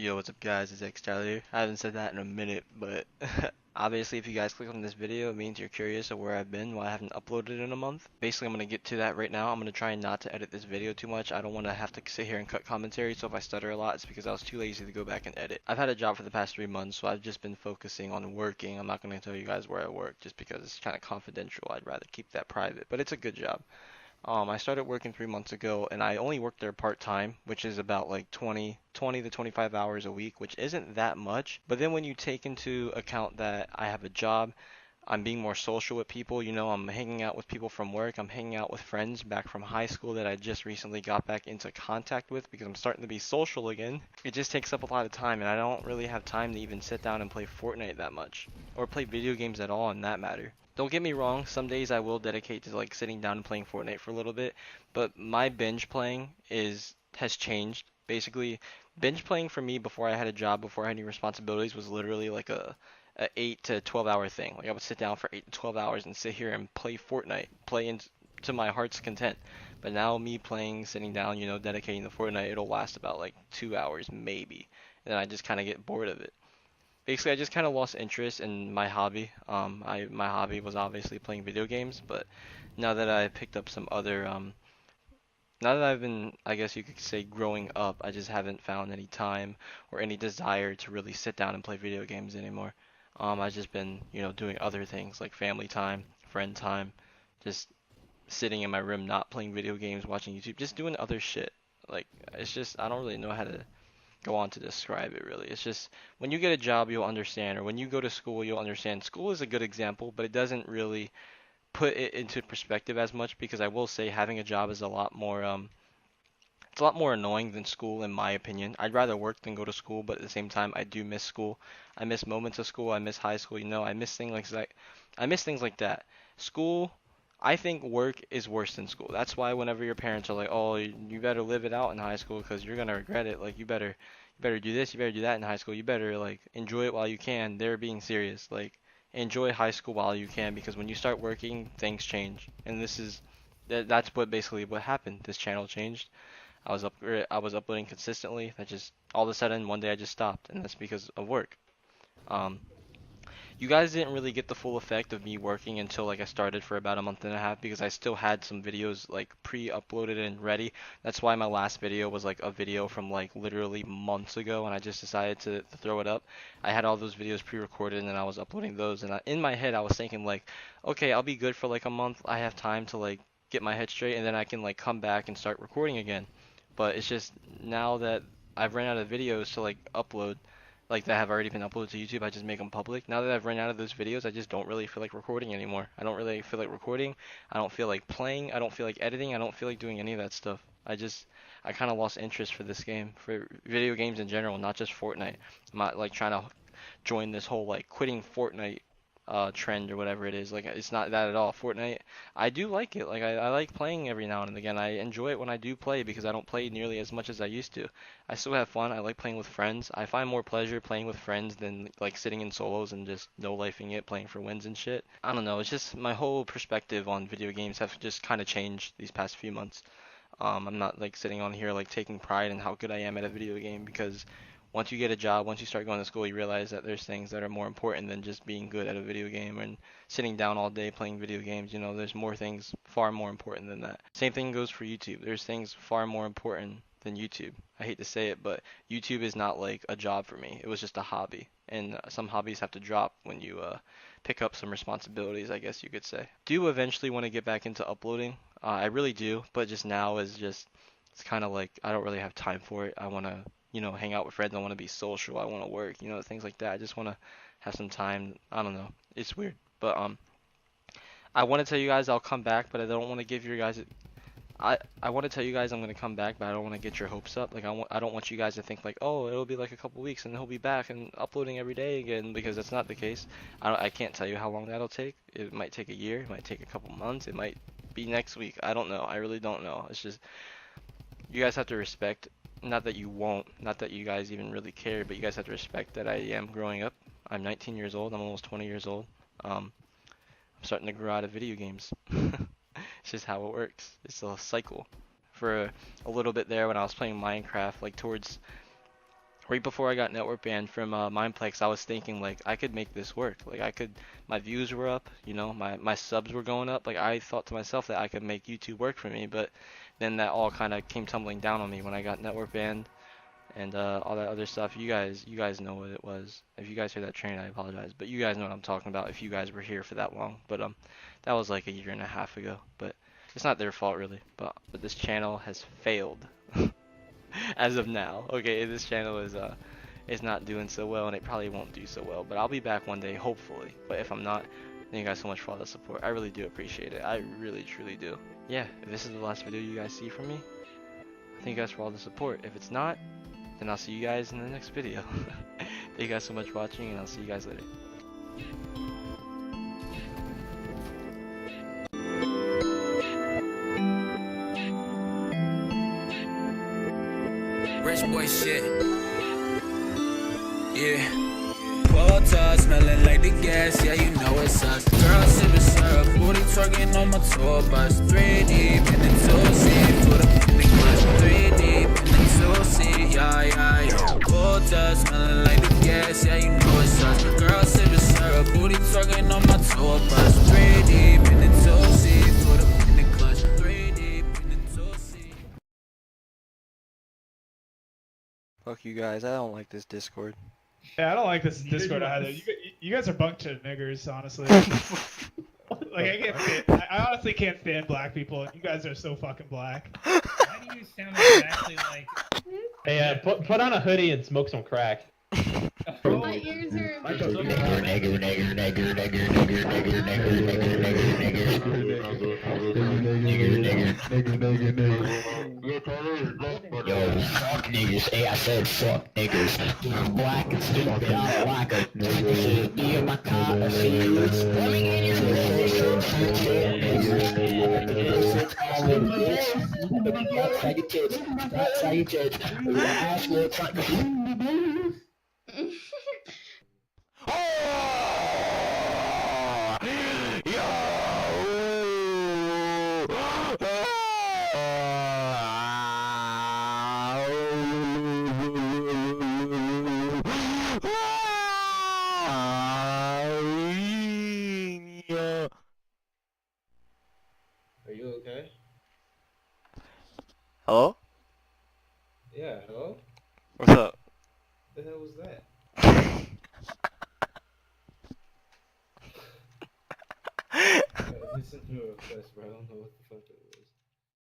Yo, what's up guys, it's X Tyler here. I haven't said that in a minute, but obviously if you guys click on this video, it means you're curious of where I've been, why I haven't uploaded in a month. Basically, I'm going to get to that right now. I'm going to try not to edit this video too much. I don't want to have to sit here and cut commentary, so if I stutter a lot, it's because I was too lazy to go back and edit. I've had a job for the past 3 months, so I've just been focusing on working. I'm not going to tell you guys where I work, just because it's kind of confidential. I'd rather keep that private, but it's a good job. I started working 3 months ago, and I only worked there part-time, which is about like 20 to 25 hours a week, which isn't that much. But then when you take into account that I have a job, I'm being more social with people, I'm hanging out with people from work, I'm hanging out with friends back from high school that I just recently got back into contact with because I'm starting to be social again. It just takes up a lot of time, and I don't really have time to even sit down and play Fortnite that much, or play video games at all in that matter. Don't get me wrong, some days I will dedicate to like sitting down and playing Fortnite for a little bit, but my binge playing has changed. Basically, binge playing for me before I had a job, before I had any responsibilities, was literally like a 8 to 12 hour thing. Like I would sit down for 8 to 12 hours and sit here and play Fortnite, to my heart's content. But now me playing, sitting down, dedicating to Fortnite, it'll last about like 2 hours maybe. And then I just kind of get bored of it. Basically, I just kind of lost interest in my hobby. My hobby was obviously playing video games, but now that I picked up some other, now that I've been, I guess you could say, growing up, I just haven't found any time or any desire to really sit down and play video games anymore. I've just been, doing other things like family time, friend time, just sitting in my room, not playing video games, watching YouTube, just doing other shit. Like, it's just, I don't really know how to go on to describe it really. It's just when you get a job, you'll understand, or when you go to school, you'll understand. School is a good example, but it doesn't really put it into perspective as much because I will say having a job is a lot more it's a lot more annoying than school in my opinion. I'd rather work than go to school, but at the same time I do miss school. I miss moments of school, I miss high school, I miss things like that. I miss things like that. School, I think work is worse than school. That's why whenever your parents are like, "Oh, you better live it out in high school because you're gonna regret it. Like you better do this, you better do that in high school. You better like enjoy it while you can." They're being serious. Like enjoy high school while you can because when you start working, things change. And that's what basically what happened. This channel changed. I was uploading consistently. That just all of a sudden one day I just stopped, and that's because of work. Um, you guys didn't really get the full effect of me working until like I started for about a month and a half because I still had some videos like pre-uploaded and ready. That's why my last video was like a video from like literally months ago and I just decided to throw it up. I had all those videos pre-recorded and then I was uploading those and in my head I was thinking like, okay, I'll be good for like a month. I have time to like get my head straight and then I can like come back and start recording again. But it's just now that I've ran out of videos to like upload, like that have already been uploaded to YouTube, I just make them public. Now that I've run out of those videos, I just don't really feel like recording anymore. I don't really feel like recording. I don't feel like playing. I don't feel like editing. I don't feel like doing any of that stuff. I kind of lost interest for this game, for video games in general, not just Fortnite. I'm not like trying to join this whole like quitting Fortnite trend or whatever it is. Like it's not that at all. Fortnite, I do like it. Like I like playing every now and again. I enjoy it when I do play because I don't play nearly as much as I used to. I still have fun. I like playing with friends. I find more pleasure playing with friends than like sitting in solos and just no lifing it, playing for wins and shit. I don't know. It's just my whole perspective on video games have just kind of changed these past few months. I'm not like sitting on here like taking pride in how good I am at a video game because once you get a job, once you start going to school, you realize that there's things that are more important than just being good at a video game and sitting down all day playing video games. There's more things far more important than that. Same thing goes for YouTube. There's things far more important than YouTube. I hate to say it, but YouTube is not like a job for me. It was just a hobby. And some hobbies have to drop when you pick up some responsibilities, I guess you could say. Do eventually want to get back into uploading. I really do, but just now it's kind of like I don't really have time for it. I want to hang out with friends. I want to be social. I want to work, things like that. I just want to have some time. I don't know. It's weird. But I want to tell you guys I'll come back, but I don't want to give you guys I want to tell you guys I'm going to come back, but I don't want to get your hopes up. Like I don't want you guys to think like, "Oh, it'll be like a couple weeks and he'll be back and uploading every day again," because that's not the case. I can't tell you how long that'll take. It might take a year, it might take a couple months, it might be next week. I don't know. I really don't know. It's just you guys have to respect, not that you won't, not that you guys even really care, but you guys have to respect that I am growing up. I'm 19 years old. I'm almost 20 years old. I'm starting to grow out of video games. It's just how it works. It's a cycle. For a little bit there when I was playing Minecraft, like towards right before I got network banned from Mineplex, I was thinking like I could make this work. Like I could, my views were up, you know, my subs were going up. Like I thought to myself that I could make YouTube work for me, but then that all kind of came tumbling down on me when I got network banned and all that other stuff. You guys know what it was. If you guys hear that train, I apologize, but you guys know what I'm talking about if you guys were here for that long. But that was like a year and a half ago. But it's not their fault really. But this channel has failed as of now. Okay, this channel is not doing so well, and it probably won't do so well. But I'll be back one day, hopefully. But if I'm not, thank you guys so much for all the support. I really do appreciate it. I really truly do. Yeah, if this is the last video you guys see from me, thank you guys for all the support. If it's not, then I'll see you guys in the next video. Thank you guys so much for watching, and I'll see you guys later. Rich boy shit. Yeah. Water smelling like the gas, yeah, you know it's us. Girl sipping syrup, booty twerking on my tour bus. 3 deep in the 2-seat, put up in the clutch. 3 deep in the 2-seat, yeah, yeah, yeah. Water smelling like the gas, yeah, you know it's us. Girl sipping syrup, booty twerking on my tour bus. 3 deep in the 2-seat, put up in the clutch. 3 deep in the 2-seat. Fuck you guys, I don't like this Discord. Yeah, I don't like this Discord either. You guys are a bunch of niggers, honestly. Like I honestly can't stand black people. You guys are so fucking black. Why do you sound exactly like? Hey, put on a hoodie and smoke some crack. My ears are. Yo, fuck niggas. Hey, I said fuck niggas. I'm black and stupid. I'm like a nigga. Be in my car. I see you. Swimming in your outside your tits. Outside your tits. Your ass looks like Are you okay? Hello? Yeah, hello? What's up? The hell was that? Listen to a request, bro. I don't know what the fuck it was.